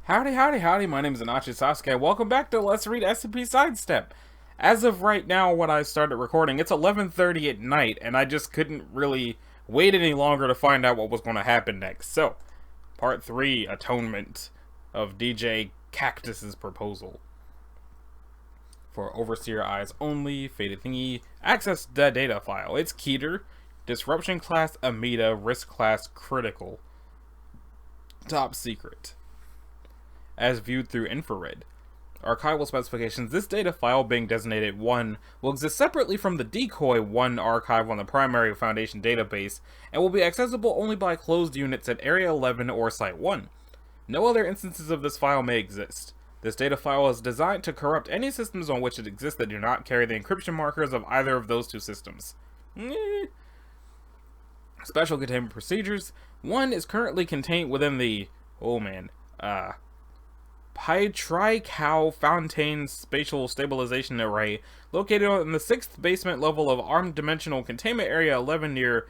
Howdy, howdy, howdy, my name is Anachi Sasuke. Welcome back to Let's Read SCP Sidestep. As of right now, when I started recording, it's 11:30 at night, and I just couldn't really wait any longer to find out what was going to happen next. So, Part 3, Atonement of DJ Cactus's Proposal. For Overseer Eyes Only, Faded Thingy, access the data file. It's Keter, Disruption Class Amida, Risk Class Critical. Top Secret. As viewed through infrared. Archival specifications. This data file, being designated 1, will exist separately from the Decoy 1 archive on the primary Foundation database, and will be accessible only by closed units at Area 11 or Site 1. No other instances of this file may exist. This data file is designed to corrupt any systems on which it exists that do not carry the encryption markers of either of those two systems. Special containment procedures. 1 is currently contained within the... Pietricow Fountain Spatial Stabilization Array, located on the 6th basement level of Armed Dimensional Containment Area 11 near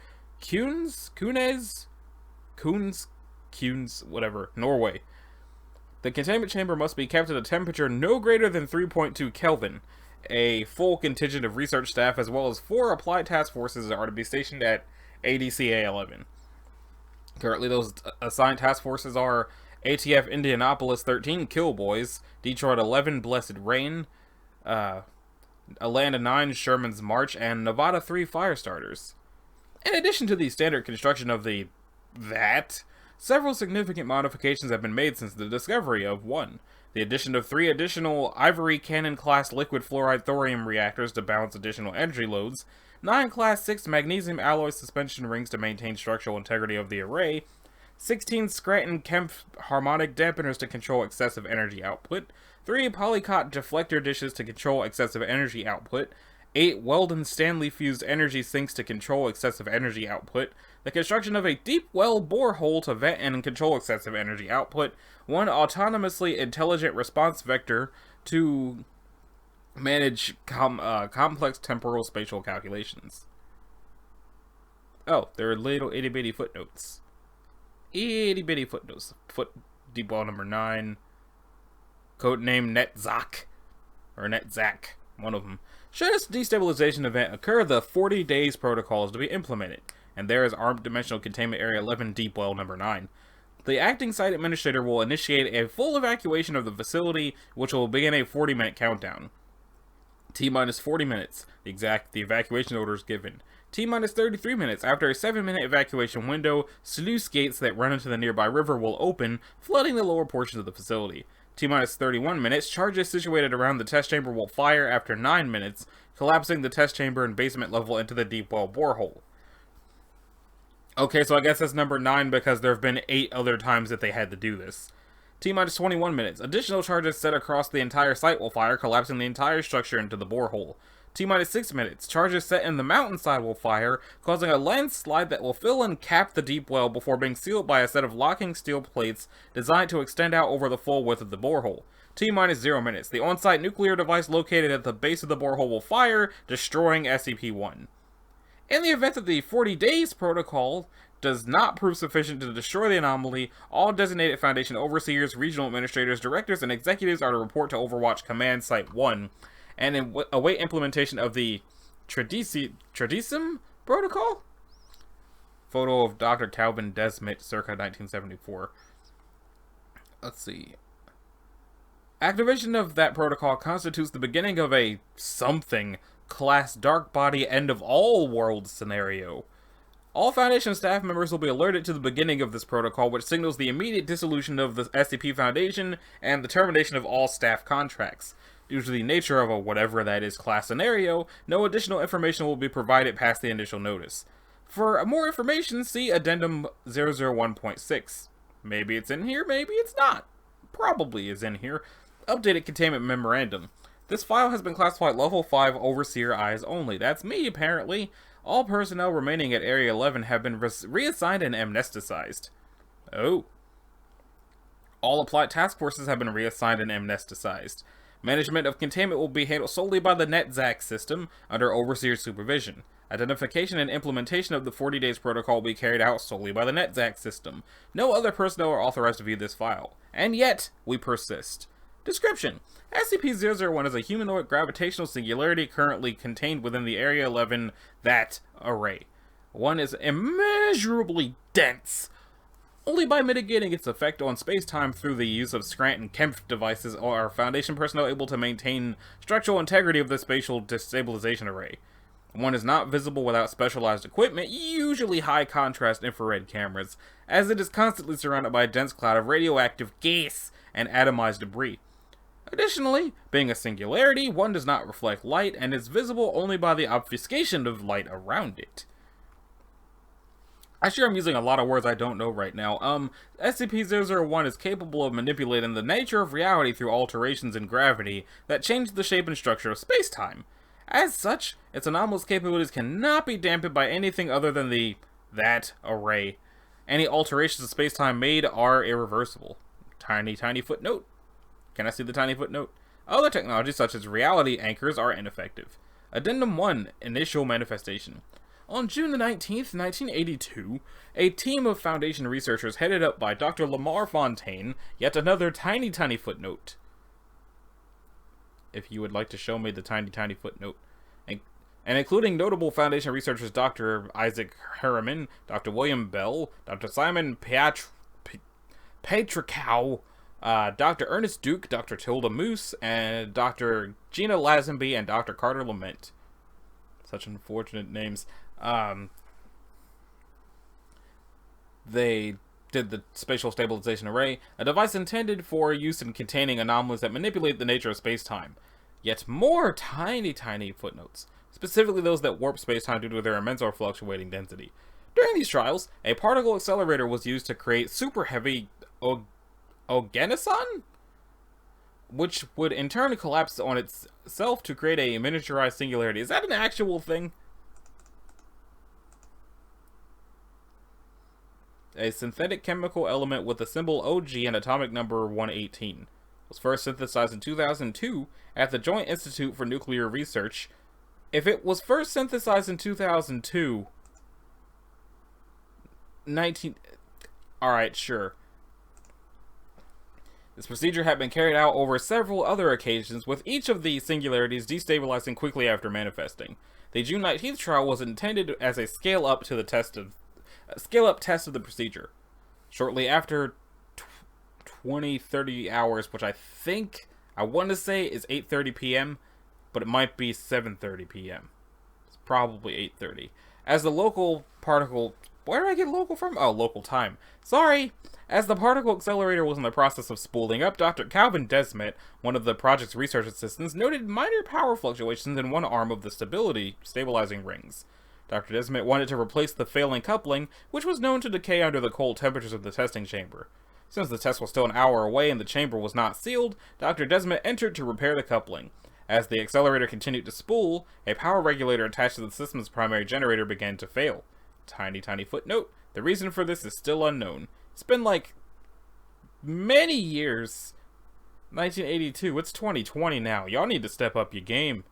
Norway. The containment chamber must be kept at a temperature no greater than 3.2 Kelvin. A full contingent of research staff as well as 4 applied task forces are to be stationed at ADCA 11. Currently, those assigned task forces are ATF Indianapolis 13 Killboys, Detroit 11 Blessed Rain, Atlanta 9 Sherman's March, and Nevada 3 Firestarters. In addition to the standard construction of the several significant modifications have been made since the discovery of 1. The addition of 3 additional Ivory Cannon class liquid fluoride thorium reactors to balance additional energy loads, 9 class 6 magnesium alloy suspension rings to maintain structural integrity of the array, 16 Scranton Kempf harmonic dampeners to control excessive energy output, 3 Polycot deflector dishes to control excessive energy output, 8 Weldon Stanley fused energy sinks to control excessive energy output, the construction of a deep well borehole to vent and control excessive energy output, 1 autonomously intelligent response vector to manage complex temporal spatial calculations. Oh, there are little itty bitty footnotes. Itty bitty footnotes. Deep well number 9. Codename Netzach. Or Netzach. One of them. Should a destabilization event occur, the 40 days protocol is to be implemented. And there is Armed Dimensional Containment Area 11 Deep Well number 9. The acting site administrator will initiate a full evacuation of the facility, which will begin a 40-minute countdown. T-minus 40 minutes. The evacuation order is given. T-minus 33 minutes. After a 7-minute evacuation window, sluice gates that run into the nearby river will open, flooding the lower portions of the facility. T-minus 31 minutes. Charges situated around the test chamber will fire after 9 minutes, collapsing the test chamber and basement level into the deep well borehole. Okay, so I guess that's number 9 because there have been 8 other times that they had to do this. T-minus 21 minutes. Additional charges set across the entire site will fire, collapsing the entire structure into the borehole. T-minus 6 minutes. Charges set in the mountainside will fire, causing a landslide that will fill and cap the deep well before being sealed by a set of locking steel plates designed to extend out over the full width of the borehole. T-minus 0 minutes. The on-site nuclear device located at the base of the borehole will fire, destroying SCP-1. In the event that the 40 days protocol does not prove sufficient to destroy the anomaly, all designated Foundation overseers, regional administrators, directors, and executives are to report to Overwatch Command Site 1, and await implementation of the Tradisum protocol? Photo of Dr. Calvin Desmit, circa 1974. Let's see. Activation of that protocol constitutes the beginning of a something class dark body end of all world scenario. All Foundation staff members will be alerted to the beginning of this protocol, which signals the immediate dissolution of the SCP Foundation and the termination of all staff contracts. Due to the nature of a whatever that is class scenario, no additional information will be provided past the initial notice. For more information, see Addendum 001.6. Maybe it's in here, maybe it's not. Probably is in here. Updated Containment Memorandum. This file has been classified Level 5 Overseer Eyes Only. That's me, apparently. All personnel remaining at Area 11 have been reassigned and amnesticized. Oh. All applied task forces have been reassigned and amnesticized. Management of containment will be handled solely by the Netzach system under Overseer supervision. Identification and implementation of the 40 Days Protocol will be carried out solely by the NetZac system. No other personnel are authorized to view this file. And yet, we persist. Description: SCP-001 is a humanoid gravitational singularity currently contained within the Area 11 that array. One is immeasurably dense. Only by mitigating its effect on space-time through the use of Scranton Kempf devices are Foundation personnel able to maintain structural integrity of the spatial destabilization array. One is not visible without specialized equipment, usually high-contrast infrared cameras, as it is constantly surrounded by a dense cloud of radioactive gas and atomized debris. Additionally, being a singularity, one does not reflect light and is visible only by the obfuscation of light around it. Actually, I'm using a lot of words I don't know right now. SCP-001 is capable of manipulating the nature of reality through alterations in gravity that change the shape and structure of space-time. As such, its anomalous capabilities cannot be dampened by anything other than that array. Any alterations of space-time made are irreversible. Tiny footnote. Can I see the tiny footnote? Other technologies such as reality anchors are ineffective. Addendum 1, Initial Manifestation. On June the 19th, 1982, a team of Foundation researchers headed up by Dr. Lamar Fontaine, yet another tiny footnote. If you would like to show me the tiny footnote. And including notable Foundation researchers Dr. Isaac Harriman, Dr. William Bell, Dr. Simon Patricow, Dr. Ernest Duke, Dr. Tilda Moose, and Dr. Gina Lazenby, and Dr. Carter Lament. Such unfortunate names. They did the Spatial Stabilization Array, a device intended for use in containing anomalies that manipulate the nature of space-time. Yet more tiny footnotes, specifically those that warp space-time due to their immense or fluctuating density. During these trials, a particle accelerator was used to create super heavy Oganesson, which would in turn collapse on itself to create a miniaturized singularity. Is that an actual thing? A synthetic chemical element with the symbol OG and atomic number 118. Was first synthesized in 2002 at the Joint Institute for Nuclear Research. If it was first synthesized in 2002... Alright, sure. This procedure had been carried out over several other occasions, with each of the singularities destabilizing quickly after manifesting. The June 19th trial was intended as a scale-up test of the procedure. Shortly after 20-30 hours, which I want to say is 8:30 p.m., but it might be 7:30 p.m. It's probably 8:30. As the local particle... Where did I get local from? Oh, local time. Sorry! As the particle accelerator was in the process of spooling up, Dr. Calvin Desmet, one of the project's research assistants, noted minor power fluctuations in one arm of the stabilizing rings. Dr. Desmet wanted to replace the failing coupling, which was known to decay under the cold temperatures of the testing chamber. Since the test was still an hour away and the chamber was not sealed, Dr. Desmet entered to repair the coupling. As the accelerator continued to spool, a power regulator attached to the system's primary generator began to fail. Tiny footnote. The reason for this is still unknown. It's been like many years. 1982. It's 2020 now. Y'all need to step up your game.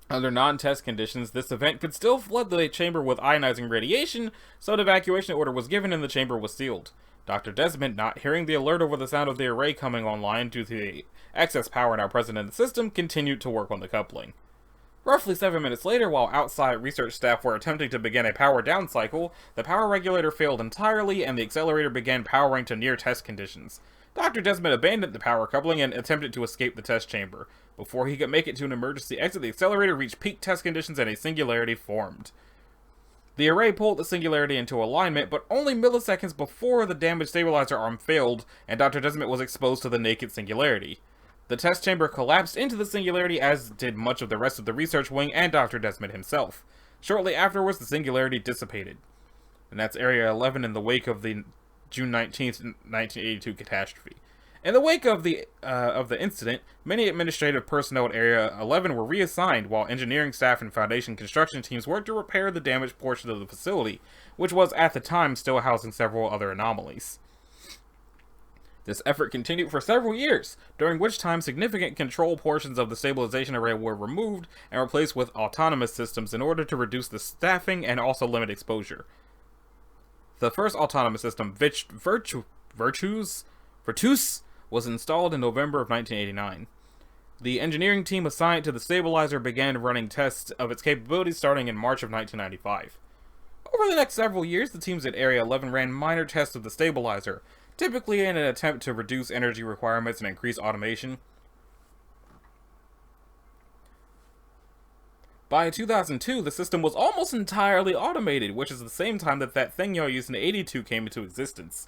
Under non-test conditions, this event could still flood the chamber with ionizing radiation, so an evacuation order was given and the chamber was sealed. Dr. Desmond, not hearing the alert over the sound of the array coming online due to the excess power now present in the system, continued to work on the coupling. Roughly 7 minutes later, while outside research staff were attempting to begin a power down cycle, the power regulator failed entirely and the accelerator began powering to near test conditions. Dr. Desmond abandoned the power coupling and attempted to escape the test chamber. Before he could make it to an emergency exit, the accelerator reached peak test conditions and a singularity formed. The array pulled the singularity into alignment, but only milliseconds before the damaged stabilizer arm failed and Dr. Desmond was exposed to the naked singularity. The test chamber collapsed into the singularity, as did much of the rest of the research wing and Dr. Desmond himself. Shortly afterwards, the singularity dissipated. And that's Area 11 in the wake of the June 19th, 1982 catastrophe. In the wake of the incident, many administrative personnel at Area 11 were reassigned, while engineering staff and Foundation construction teams worked to repair the damaged portion of the facility, which was at the time still housing several other anomalies. This effort continued for several years, during which time significant control portions of the stabilization array were removed and replaced with autonomous systems in order to reduce the staffing and also limit exposure. The first autonomous system, Virtus, was installed in November of 1989. The engineering team assigned to the stabilizer began running tests of its capabilities starting in March of 1995. Over the next several years, the teams at Area 11 ran minor tests of the stabilizer, typically in an attempt to reduce energy requirements and increase automation. By 2002, the system was almost entirely automated, which is the same time that thing y'all used in 82 came into existence,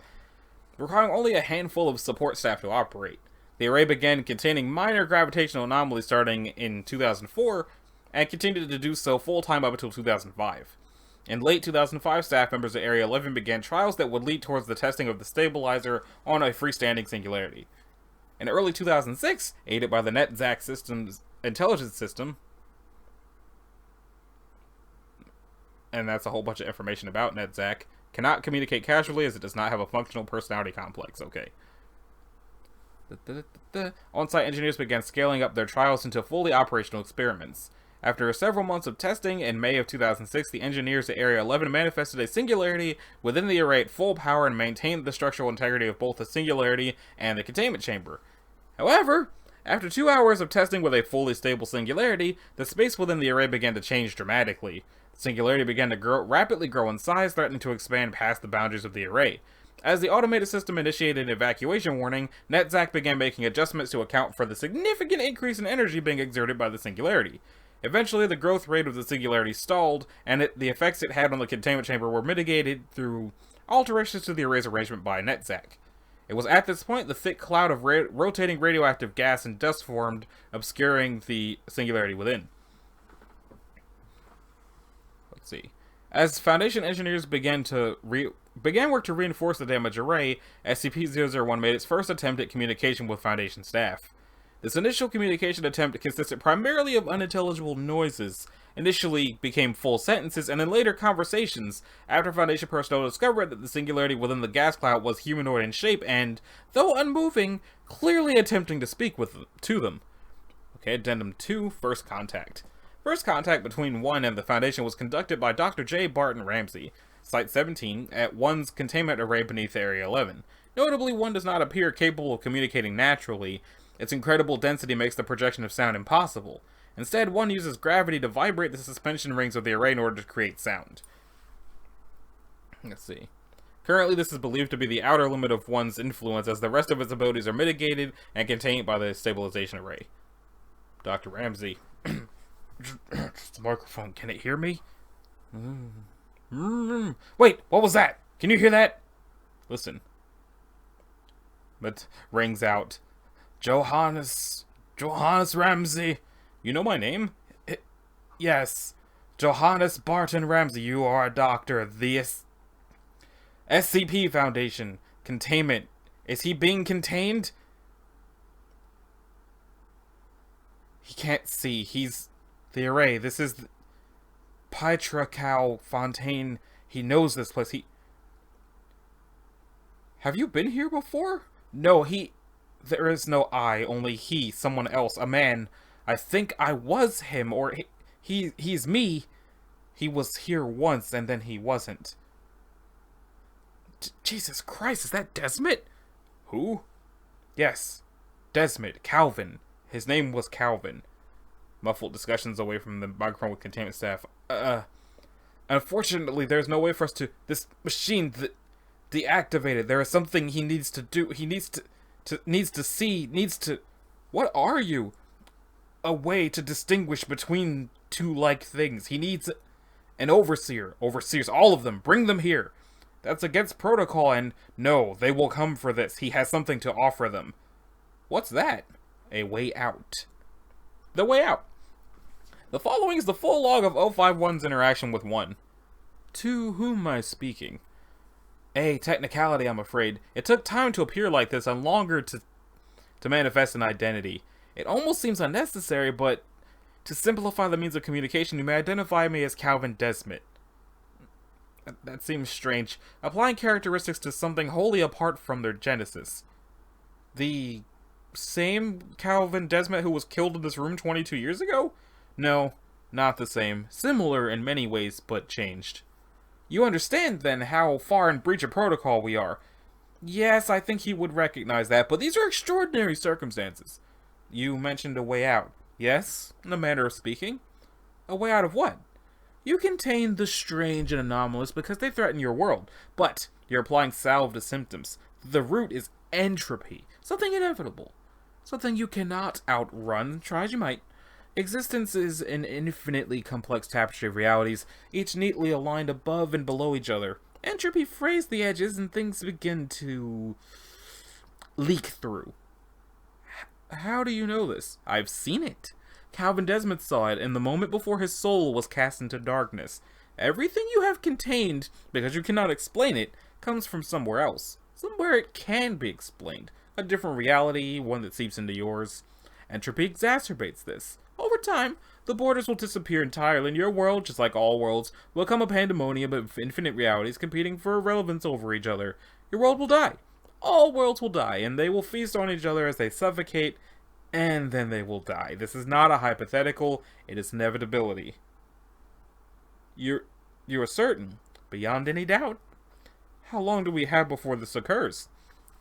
requiring only a handful of support staff to operate. The array began containing minor gravitational anomalies starting in 2004, and continued to do so full-time up until 2005. In late 2005, staff members at Area 11 began trials that would lead towards the testing of the stabilizer on a freestanding singularity. In early 2006, aided by the NetZac system's intelligence system, and that's a whole bunch of information about NetZac, cannot communicate casually as it does not have a functional personality complex. Okay. On-site engineers began scaling up their trials into fully operational experiments. After several months of testing, in May of 2006, the engineers at Area 11 manifested a singularity within the array at full power and maintained the structural integrity of both the singularity and the containment chamber. However, after 2 hours of testing with a fully stable singularity, the space within the array began to change dramatically. The singularity began to rapidly grow in size, threatening to expand past the boundaries of the array. As the automated system initiated an evacuation warning, NetZac began making adjustments to account for the significant increase in energy being exerted by the singularity. Eventually, the growth rate of the singularity stalled, and the effects it had on the containment chamber were mitigated through alterations to the array's arrangement by NetZac. It was at this point the thick cloud of rotating radioactive gas and dust formed, obscuring the singularity within. Let's see. As Foundation engineers began work to reinforce the damaged array, SCP-001 made its first attempt at communication with Foundation staff. This initial communication attempt consisted primarily of unintelligible noises, initially became full sentences, and then later conversations, after Foundation personnel discovered that the singularity within the gas cloud was humanoid in shape and, though unmoving, clearly attempting to speak to them. Okay, Addendum 2, First Contact. First contact between 1 and the Foundation was conducted by Dr. J. Barton Ramsey, Site 17, at 1's containment array beneath Area 11. Notably, 1 does not appear capable of communicating naturally. Its incredible density makes the projection of sound impossible. Instead, 1 uses gravity to vibrate the suspension rings of the array in order to create sound. Let's see. Currently, this is believed to be the outer limit of 1's influence, as the rest of its abilities are mitigated and contained by the stabilization array. Dr. Ramsey. Just the microphone. Can it hear me? Wait, what was that? Can you hear that? Listen. But rings out. Johannes Ramsey. You know my name? Yes. Johannes Barton Ramsey. You are a doctor. The SCP Foundation. Containment. Is he being contained? He can't see. He's the array. This is Pietra Cow Fontaine. He knows this place. Have you been here before? No, there is no I, only he, someone else, a man. I think I was him, or he's me. He was here once, and then he wasn't. Jesus Christ, is that Desmond? Who? Yes, Desmond, Calvin. His name was Calvin. Muffled discussions away from the microphone with containment staff. Unfortunately, there's no way for us to... This machine, deactivated. There is something he needs to do. He needs to see. What are you? A way to distinguish between two like things. He needs an overseer. Overseers, all of them. Bring them here. That's against protocol, and no, they will come for this. He has something to offer them. What's that? A way out. The way out. The following is the full log of 051's interaction with 1. To whom am I speaking? A technicality, I'm afraid. It took time to appear like this and longer to manifest an identity. It almost seems unnecessary, but to simplify the means of communication, you may identify me as Calvin Desmond. That seems strange. Applying characteristics to something wholly apart from their genesis. The same Calvin Desmet who was killed in this room 22 years ago? No, not the same. Similar in many ways, but changed. You understand, then, how far in breach of protocol we are. Yes, I think he would recognize that, but these are extraordinary circumstances. You mentioned a way out. Yes, in a manner of speaking. A way out of what? You contain the strange and anomalous because they threaten your world, but you're applying salve to symptoms. The root is entropy, something inevitable. Something you cannot outrun, try as you might. Existence is an infinitely complex tapestry of realities, each neatly aligned above and below each other. Entropy frays the edges and things begin to leak through. How do you know this? I've seen it. Calvin Desmond saw it in the moment before his soul was cast into darkness. Everything you have contained, because you cannot explain it, comes from somewhere else. Somewhere it can be explained. A different reality, one that seeps into yours. Entropy exacerbates this. Over time, the borders will disappear entirely, and your world, just like all worlds, will become a pandemonium of infinite realities competing for relevance over each other. Your world will die. All worlds will die, and they will feast on each other as they suffocate, and then they will die. This is not a hypothetical, it is inevitability. You are certain, beyond any doubt. How long do we have before this occurs?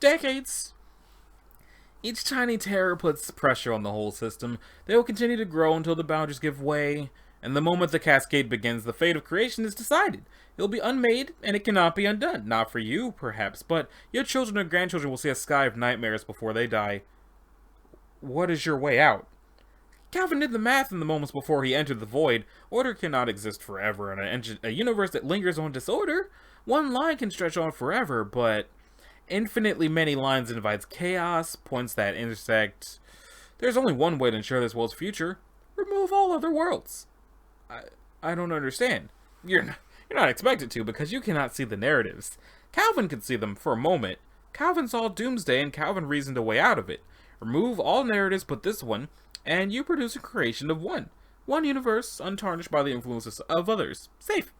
Decades. Each tiny terror puts pressure on the whole system. They will continue to grow until the boundaries give way, and the moment the cascade begins, the fate of creation is decided. It will be unmade, and it cannot be undone. Not for you, perhaps, but your children and grandchildren will see a sky of nightmares before they die. What is your way out? Calvin did the math in the moments before he entered the void. Order cannot exist forever in a universe that lingers on disorder. One line can stretch on forever, but infinitely many lines invites chaos, points that intersect. There's only one way to ensure this world's future. Remove all other worlds. I don't understand. You're not expected to, because you cannot see the narratives. Calvin could see them for a moment. Calvin saw Doomsday, and Calvin reasoned a way out of it. Remove all narratives but this one, and you produce a creation of one. One universe, untarnished by the influences of others. Safe.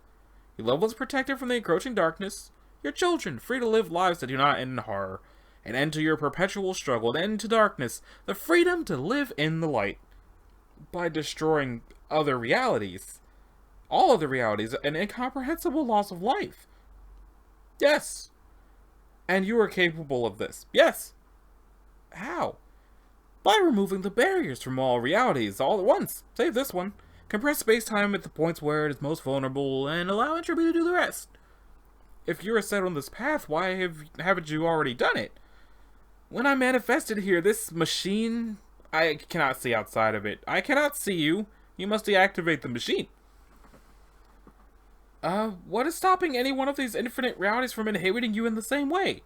Your level is protected from the encroaching darkness. Your children, free to live lives that do not end in horror. An end to your perpetual struggle, an end to darkness. The freedom to live in the light. By destroying other realities. All other realities, an incomprehensible loss of life. Yes. And you are capable of this. Yes. How? By removing the barriers from all realities all at once. Save this one. Compress space-time at the points where it is most vulnerable, and allow entropy to do the rest. If you are set on this path, why haven't you already done it? When I manifested here, this machine, I cannot see outside of it. I cannot see you. You must deactivate the machine. What is stopping any one of these infinite realities from inhibiting you in the same way?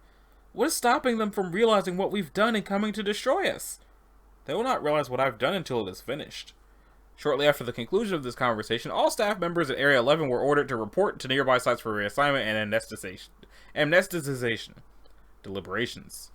What is stopping them from realizing what we've done and coming to destroy us? They will not realize what I've done until it is finished. Shortly after the conclusion of this conversation, all staff members at Area 11 were ordered to report to nearby sites for reassignment and amnesticization. Deliberations.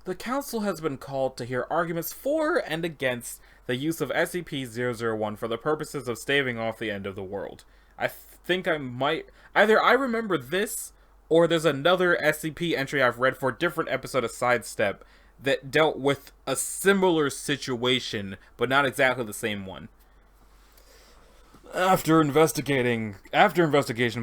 The council has been called to hear arguments for and against the use of SCP-001 for the purposes of staving off the end of the world. I think I might... Either I remember this, or there's another SCP entry I've read for a different episode of Sidestep that dealt with a similar situation, but not exactly the same one. After investigation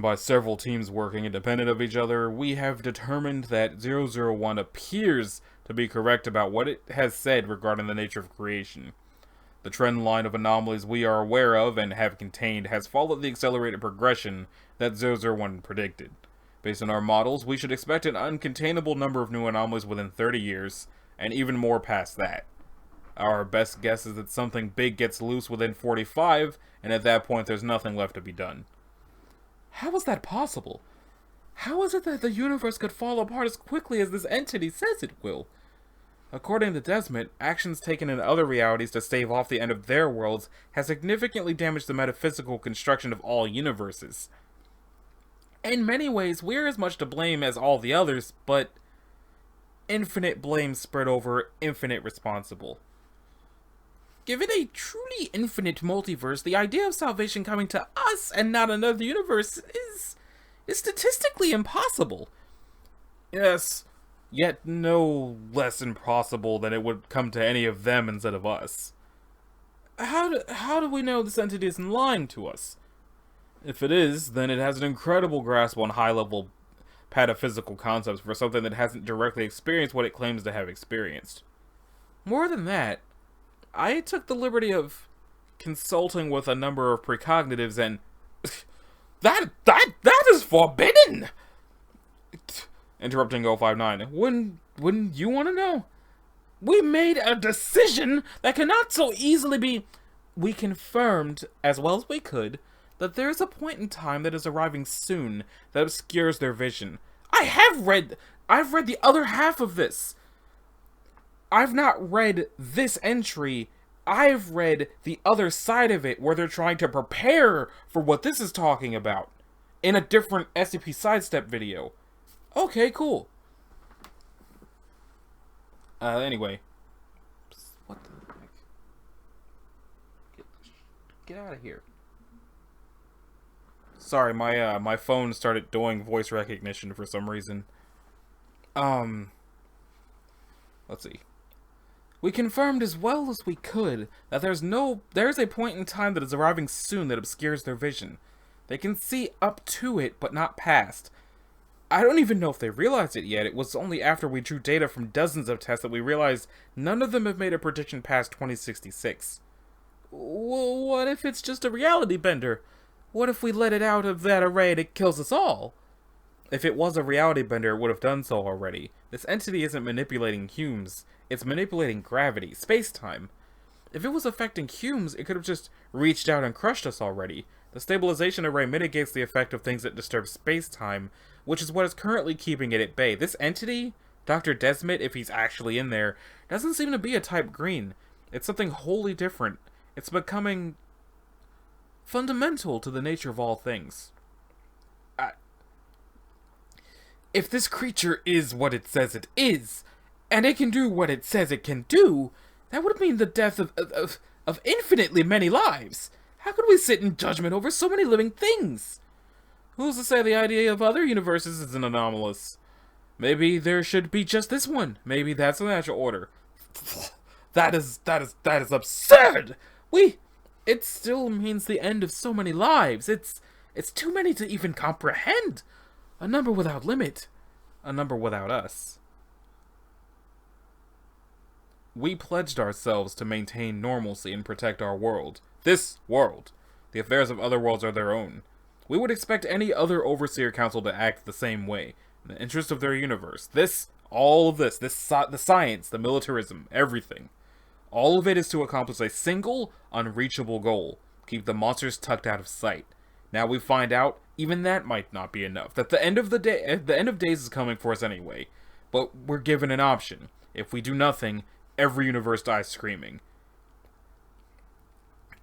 by several teams working independent of each other, we have determined that 001 appears to be correct about what it has said regarding the nature of creation. The trend line of anomalies we are aware of and have contained has followed the accelerated progression that 001 predicted. Based on our models, we should expect an uncontainable number of new anomalies within 30 years, and even more past that. Our best guess is that something big gets loose within 45, and at that point there's nothing left to be done. How is that possible? How is it that the universe could fall apart as quickly as this entity says it will? According to Desmond, actions taken in other realities to stave off the end of their worlds has significantly damaged the metaphysical construction of all universes. In many ways, we're as much to blame as all the others, but infinite blame spread over infinite responsible. Given a truly infinite multiverse, the idea of salvation coming to us and not another universe is statistically impossible. Yes, yet no less impossible than it would come to any of them instead of us. How do we know this entity isn't lying to us? If it is, then it has an incredible grasp on high-level pataphysical concepts for something that hasn't directly experienced what it claims to have experienced. More than that, I took the liberty of consulting with a number of precognitives, and that is forbidden! Interrupting 059. Wouldn't you want to know? We made a decision that cannot so easily be... We confirmed, as well as we could, that there is a point in time that is arriving soon that obscures their vision. I've read the other half of this. I've not read this entry. I've read the other side of it, where they're trying to prepare for what this is talking about, in a different SCP Sidestep video. Okay, cool. Anyway. What the heck? Get out of here. Sorry, my phone started doing voice recognition for some reason. Let's see. We confirmed as well as we could that there's a point in time that is arriving soon that obscures their vision. They can see up to it, but not past. I don't even know if they realized it yet. It was only after we drew data from dozens of tests that we realized none of them have made a prediction past 2066. Well, what if it's just a reality bender? What if we let it out of that array and it kills us all? If it was a reality bender, it would have done so already. This entity isn't manipulating Humes. It's manipulating gravity, space-time. If it was affecting Humes, it could have just reached out and crushed us already. The stabilization array mitigates the effect of things that disturb space-time, which is what is currently keeping it at bay. This entity, Dr. Desmond, if he's actually in there, doesn't seem to be a type green. It's something wholly different. It's becoming fundamental to the nature of all things. If this creature is what it says it is, and it can do what it says it can do, that would mean the death of infinitely many lives. How could we sit in judgment over so many living things? Who's to say the idea of other universes isn't anomalous? Maybe there should be just this one. Maybe that's the natural order. That is absurd! It still means the end of so many lives. It's too many to even comprehend. A number without limit. A number without us. We pledged ourselves to maintain normalcy and protect our world. This world. The affairs of other worlds are their own. We would expect any other Overseer Council to act the same way, in the interest of their universe. All of this, the science, the militarism, everything. All of it is to accomplish a single, unreachable goal. Keep the monsters tucked out of sight. Now we find out, even that might not be enough. That the end of days is coming for us anyway. But we're given an option. If we do nothing, every universe dies screaming.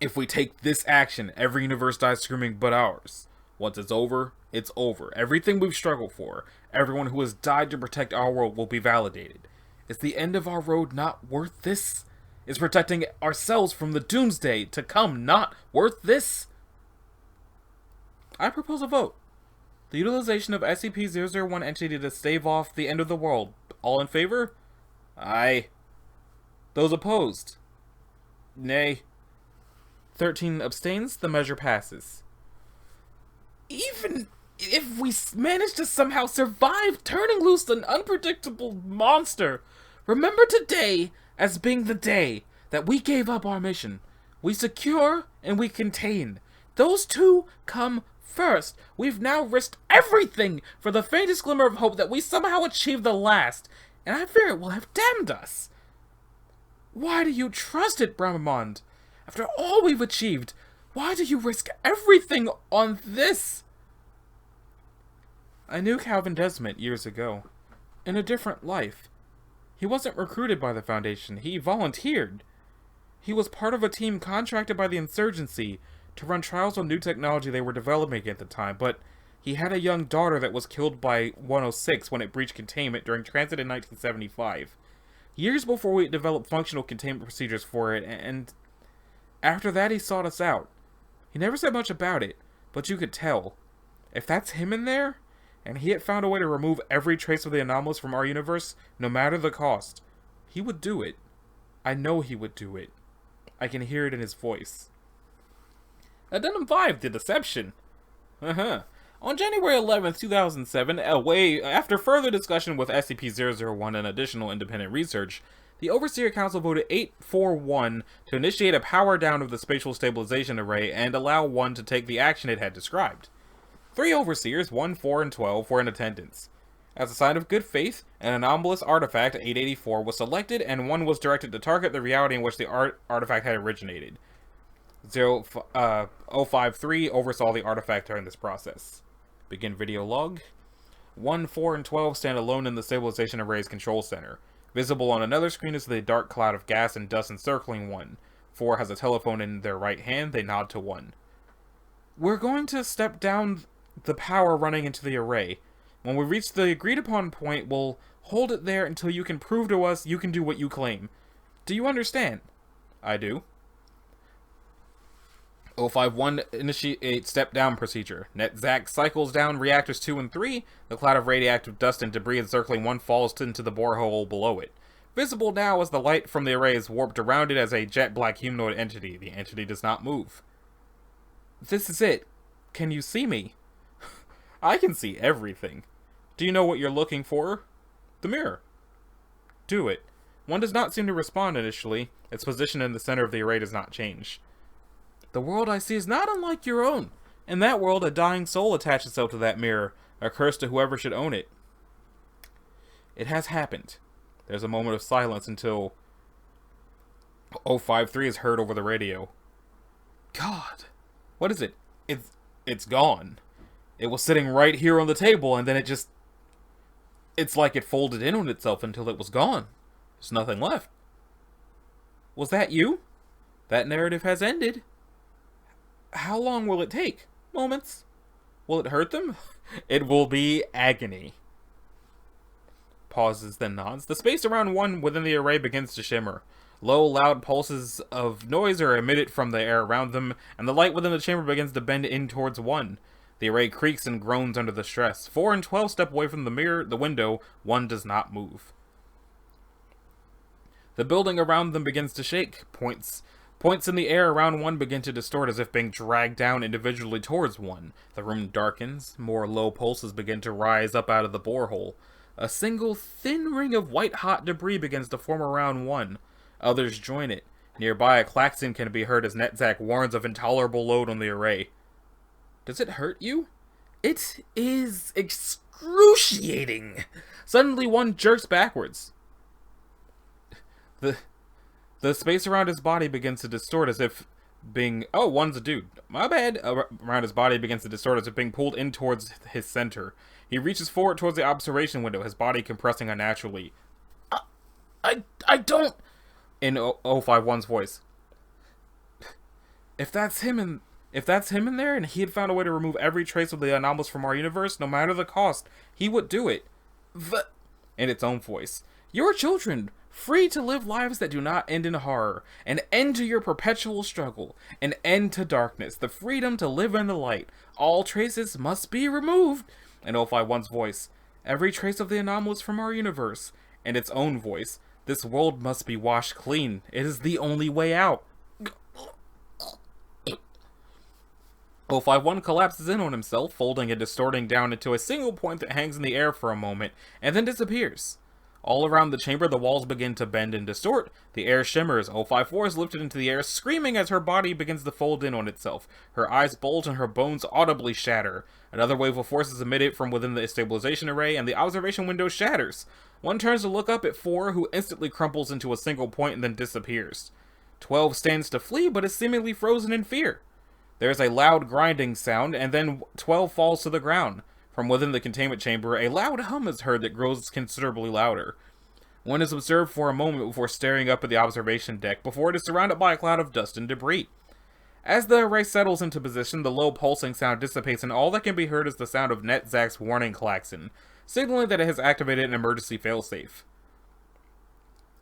If we take this action, every universe dies screaming but ours. Once it's over, it's over. Everything we've struggled for, everyone who has died to protect our world will be validated. Is the end of our road not worth this? Is protecting ourselves from the doomsday to come not worth this? I propose a vote. The utilization of SCP-001 entity to stave off the end of the world. All in favor? Aye. Those opposed? Nay. 13 abstains, the measure passes. Even if we manage to somehow survive turning loose an unpredictable monster, remember today as being the day that we gave up our mission. We secure and we contain. Those two come first. We've now risked everything for the faintest glimmer of hope that we somehow achieve the last, and I fear it will have damned us. Why do you trust it, Bramamond? After all we've achieved, why do you risk everything on this? I knew Calvin Desmond years ago, in a different life. He wasn't recruited by the Foundation, he volunteered. He was part of a team contracted by the Insurgency to run trials on new technology they were developing at the time, but he had a young daughter that was killed by 106 when it breached containment during transit in 1975. Years before we developed functional containment procedures for it, and after that he sought us out. He never said much about it, but you could tell. If that's him in there, and he had found a way to remove every trace of the anomalous from our universe, no matter the cost, he would do it. I know he would do it. I can hear it in his voice. Addendum 5, The Deception. On January 11th, 2007, after further discussion with SCP-001 and additional independent research, the Overseer Council voted 8-4-1 to initiate a power down of the Spatial Stabilization Array and allow 1 to take the action it had described. 3 Overseers, 1, 4, and 12, were in attendance. As a sign of good faith, an anomalous artifact, 884, was selected, and 1 was directed to target the reality in which the artifact had originated. 053 oversaw the artifact during this process. Begin video log. 1, 4, and 12 stand alone in the Stabilization Array's control center. Visible on another screen is the dark cloud of gas and dust encircling 1. 4 has a telephone in their right hand. They nod to 1. We're going to step down the power running into the array. When we reach the agreed upon point, we'll hold it there until you can prove to us you can do what you claim. Do you understand? I do. 051 initiate step-down procedure. NetZac cycles down reactors 2 and 3. The cloud of radioactive dust and debris encircling 1 falls into the borehole below it. Visible now as the light from the array is warped around it as a jet-black humanoid entity. The entity does not move. This is it. Can you see me? I can see everything. Do you know what you're looking for? The mirror. Do it. 1 does not seem to respond initially. Its position in the center of the array does not change. The world I see is not unlike your own. In that world, a dying soul attached itself to that mirror, a curse to whoever should own it. It has happened. There's a moment of silence until 053 is heard over the radio. God, what is it? It's gone. It was sitting right here on the table, and then it's like it folded in on itself until it was gone. There's nothing left. Was that you? That narrative has ended. How long will it take? Moments. Will it hurt them? It will be agony. Pauses, then nods. The space around 1 within the array begins to shimmer. Low, loud pulses of noise are emitted from the air around them, and the light within the chamber begins to bend in towards 1. The array creaks and groans under the stress. 4 and 12 step away from the window. 1 does not move. The building around them begins to shake. Points in the air around 1 begin to distort as if being dragged down individually towards 1. The room darkens. More low pulses begin to rise up out of the borehole. A single thin ring of white-hot debris begins to form around 1. Others join it. Nearby, a klaxon can be heard as NetZac warns of intolerable load on the array. Does it hurt you? It is excruciating. Suddenly, 1 jerks backwards. The space around his body begins to distort as if being... Oh, 1's a dude. My bad. Around his body begins to distort as if being pulled in towards his center. He reaches forward towards the observation window, his body compressing unnaturally. I don't... In 051's voice. If that's him in there, and he had found a way to remove every trace of the anomalous from our universe, no matter the cost, he would do it. In its own voice. Your children, free to live lives that do not end in horror, an end to your perpetual struggle, an end to darkness, the freedom to live in the light. All traces must be removed. In 051's voice. Every trace of the anomalous from our universe. In its own voice. This world must be washed clean. It is the only way out. 051 collapses in on himself, folding and distorting down into a single point that hangs in the air for a moment, and then disappears. All around the chamber, the walls begin to bend and distort. The air shimmers. 054 is lifted into the air, screaming as her body begins to fold in on itself. Her eyes bulge and her bones audibly shatter. Another wave of force is emitted from within the stabilization array, and the observation window shatters. 1 turns to look up at 4, who instantly crumples into a single point and then disappears. 12 stands to flee, but is seemingly frozen in fear. There is a loud grinding sound, and then 12 falls to the ground. From within the containment chamber, a loud hum is heard that grows considerably louder. 1 is observed for a moment before staring up at the observation deck, before it is surrounded by a cloud of dust and debris. As the array settles into position, the low pulsing sound dissipates, and all that can be heard is the sound of NetZac's warning klaxon, signaling that it has activated an emergency failsafe.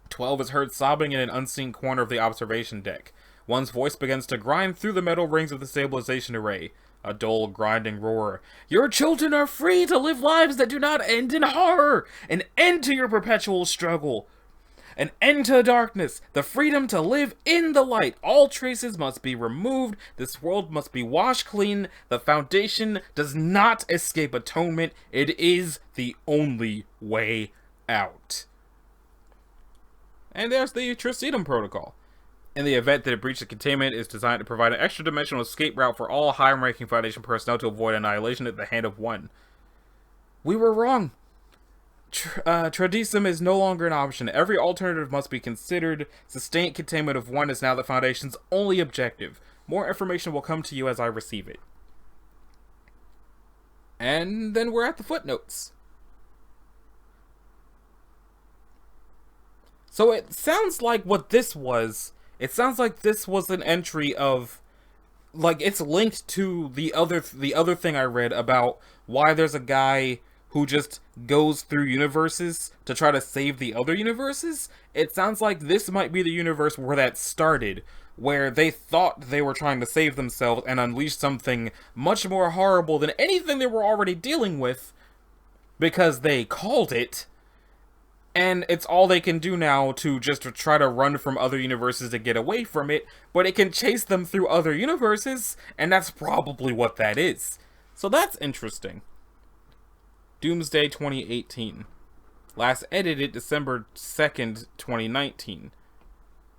12 is heard sobbing in an unseen corner of the observation deck. 1's voice begins to grind through the metal rings of the stabilization array. a dull, grinding roar. Your children are free to live lives that do not end in horror! An end to your perpetual struggle! An end to darkness! The freedom to live in the light! All traces must be removed. This world must be washed clean. The Foundation does not escape atonement. It is the only way out. And there's the Tricidum Protocol. In the event that a breach of containment is designed to provide an extra-dimensional escape route for all high-ranking Foundation personnel to avoid annihilation at the hand of one. We were wrong. Tradisum is no longer an option. Every alternative must be considered. Sustained containment of one is now the Foundation's only objective. More information will come to you as I receive it. And then we're at the footnotes. So it sounds like what this was... It sounds like this was an entry of... Like, it's linked to the other thing I read about why there's a guy who just goes through universes to try to save the other universes. It sounds like this might be the universe where that started, where they thought they were trying to save themselves and unleash something much more horrible than anything they were already dealing with, because they called it, and it's all they can do now to just try to run from other universes to get away from it, but it can chase them through other universes, and that's probably what that is. So that's interesting. Doomsday 2018. Last edited December 2nd, 2019.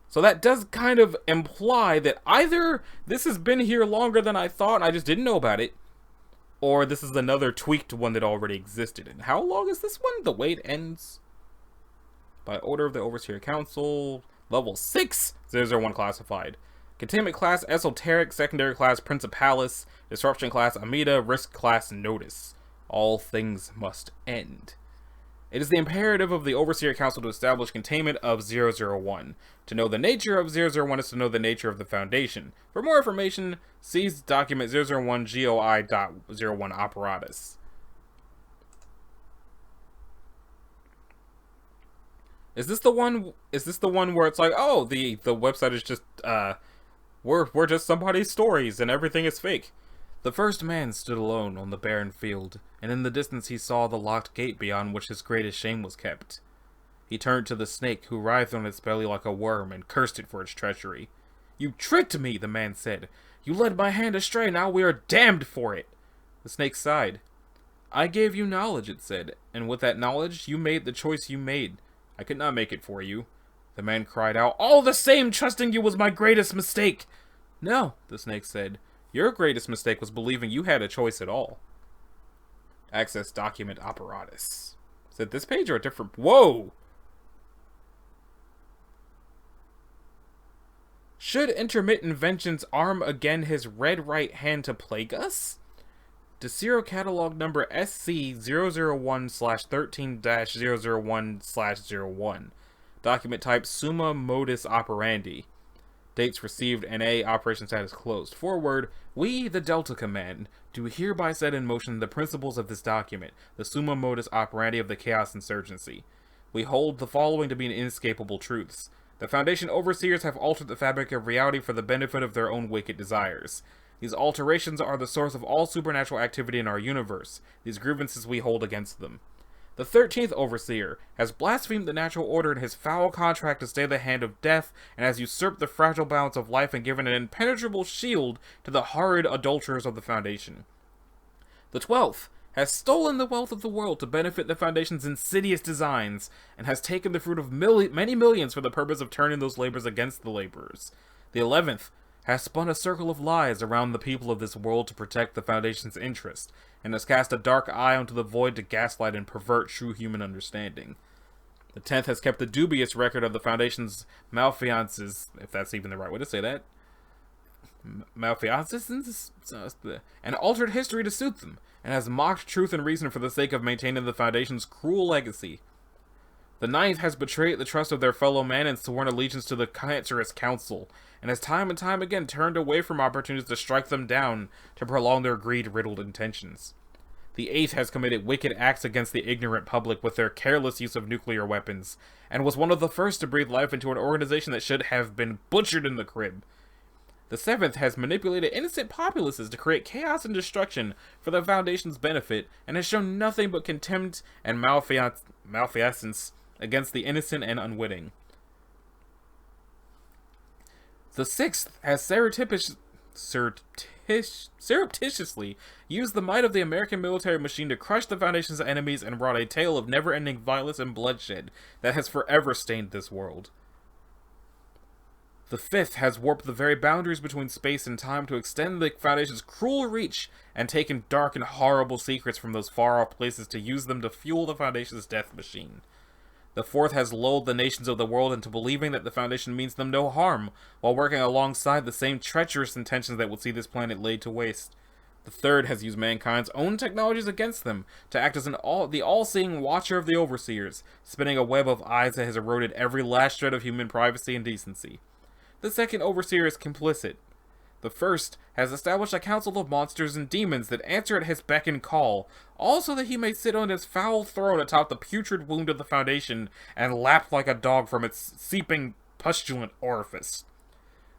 So that does kind of imply that either this has been here longer than I thought and I just didn't know about it, or this is another tweaked one that already existed. And how long is this one? The wait ends by order of the Overseer Council. Level 6, 001 classified. Containment class Esoteric, secondary class Principalis, disruption class Amida, risk class Notice. All things must end. It is the imperative of the Overseer Council to establish containment of 001. To know the nature of 001 is to know the nature of the Foundation. For more information, see document 001 GOI.01 apparatus. Is this the one where it's like, oh, the website is just we're just somebody's stories and everything is fake? The first man stood alone on the barren field, and in the distance he saw the locked gate beyond which his greatest shame was kept. He turned to the snake, who writhed on its belly like a worm, and cursed it for its treachery. "You tricked me," the man said. "You led my hand astray, now we are damned for it." The snake sighed. "I gave you knowledge," it said, "and with that knowledge you made the choice you made. I could not make it for you." The man cried out, "All the same, trusting you was my greatest mistake." "No," the snake said. "Your greatest mistake was believing you had a choice at all." Access document apparatus. Is it this page or a different? Whoa! Should intermittent vengeance arm again his red right hand to plague us? Desiro catalog number SC001/13-001/01. Document type Summa Modus Operandi. Dates received, NA, operation status closed. Forward, we, the Delta Command, do hereby set in motion the principles of this document, the Summa Modus Operandi of the Chaos Insurgency. We hold the following to be inescapable truths. The Foundation overseers have altered the fabric of reality for the benefit of their own wicked desires. These alterations are the source of all supernatural activity in our universe. These grievances we hold against them. The 13th Overseer has blasphemed the natural order in his foul contract to stay the hand of death, and has usurped the fragile balance of life and given an impenetrable shield to the horrid adulterers of the Foundation. The 12th has stolen the wealth of the world to benefit the Foundation's insidious designs, and has taken the fruit of many millions for the purpose of turning those labors against the laborers. The 11th has spun a circle of lies around the people of this world to protect the Foundation's interest, and has cast a dark eye onto the void to gaslight and pervert true human understanding. The 10th has kept a dubious record of the Foundation's malfeasance, if that's even the right way to say that, malfeasance, and altered history to suit them, and has mocked truth and reason for the sake of maintaining the Foundation's cruel legacy. The 9th has betrayed the trust of their fellow man and sworn allegiance to the cancerous council, and has time and time again turned away from opportunities to strike them down to prolong their greed-riddled intentions. The 8th has committed wicked acts against the ignorant public with their careless use of nuclear weapons, and was one of the first to breathe life into an organization that should have been butchered in the crib. The 7th has manipulated innocent populaces to create chaos and destruction for the Foundation's benefit, and has shown nothing but contempt and malfeasance against the innocent and unwitting. The 6th has surreptitiously used the might of the American military machine to crush the Foundation's enemies and wrought a tale of never-ending violence and bloodshed that has forever stained this world. The 5th has warped the very boundaries between space and time to extend the Foundation's cruel reach and taken dark and horrible secrets from those far-off places to use them to fuel the Foundation's death machine. The 4th has lulled the nations of the world into believing that the Foundation means them no harm, while working alongside the same treacherous intentions that will see this planet laid to waste. The 3rd has used mankind's own technologies against them, to act as the all-seeing watcher of the Overseers, spinning a web of eyes that has eroded every last shred of human privacy and decency. The 2nd Overseer is complicit. The 1st has established a council of monsters and demons that answer at his beck and call, all so that he may sit on his foul throne atop the putrid wound of the Foundation and lap like a dog from its seeping, pustulent orifice.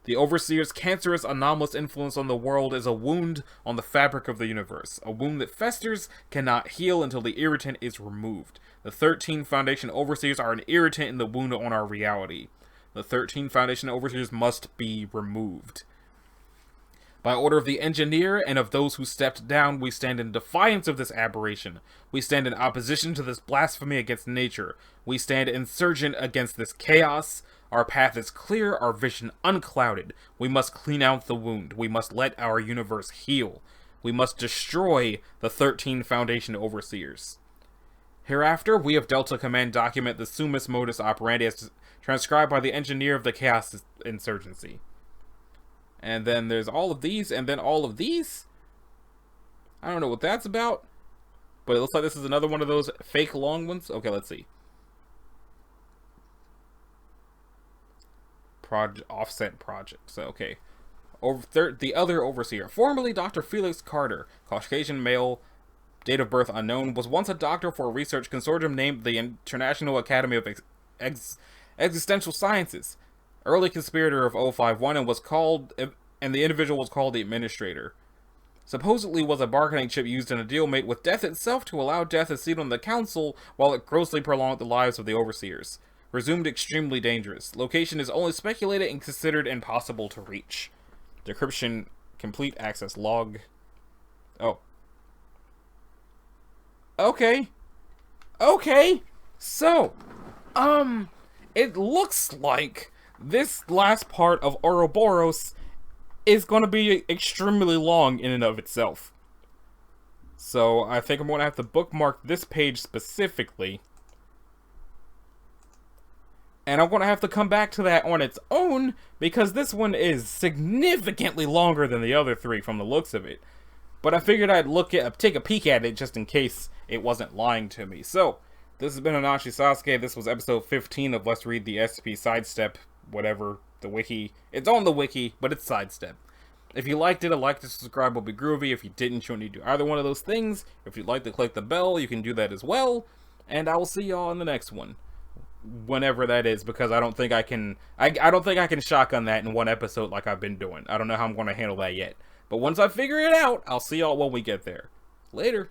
The Overseer's cancerous, anomalous influence on the world is a wound on the fabric of the universe, a wound that festers, cannot heal until the irritant is removed. The 13 Foundation Overseers are an irritant in the wound on our reality. The 13 Foundation Overseers must be removed. By order of the Engineer and of those who stepped down, we stand in defiance of this aberration. We stand in opposition to this blasphemy against nature. We stand insurgent against this chaos. Our path is clear, our vision unclouded. We must clean out the wound. We must let our universe heal. We must destroy the 13 Foundation Overseers. Hereafter, we of Delta Command document the summus modus operandi as transcribed by the Engineer of the Chaos Insurgency. And then there's all of these, and then all of these? I don't know what that's about, but it looks like this is another one of those fake long ones. Okay, let's see. Offset project. So, okay. The other Overseer, formerly Dr. Felix Carter, Caucasian male, date of birth unknown, was once a doctor for a research consortium named the International Academy of Existential Sciences. Early conspirator of 051 and the individual was called the Administrator. Supposedly was a bargaining chip used in a deal made with death itself to allow death a seat on the council while it grossly prolonged the lives of the Overseers. Resumed extremely dangerous. Location is only speculated and considered impossible to reach. Decryption, complete access log. Oh. Okay. Okay. So, it looks like this last part of Ouroboros is going to be extremely long in and of itself. So I think I'm going to have to bookmark this page specifically. And I'm going to have to come back to that on its own, because this one is significantly longer than the other three from the looks of it. But I figured I'd take a peek at it just in case it wasn't lying to me. So, this has been Anashi Sasuke. This was episode 15 of Let's Read the SCP Sidestep, whatever, the wiki. It's on the wiki, but it's Sidestep. If you liked it, a like to subscribe will be groovy. If you didn't, you don't need to do either one of those things. If you'd like to click the bell, you can do that as well. And I will see y'all in the next one. Whenever that is, because I don't think I can shotgun that in one episode like I've been doing. I don't know how I'm going to handle that yet. But once I figure it out, I'll see y'all when we get there. Later.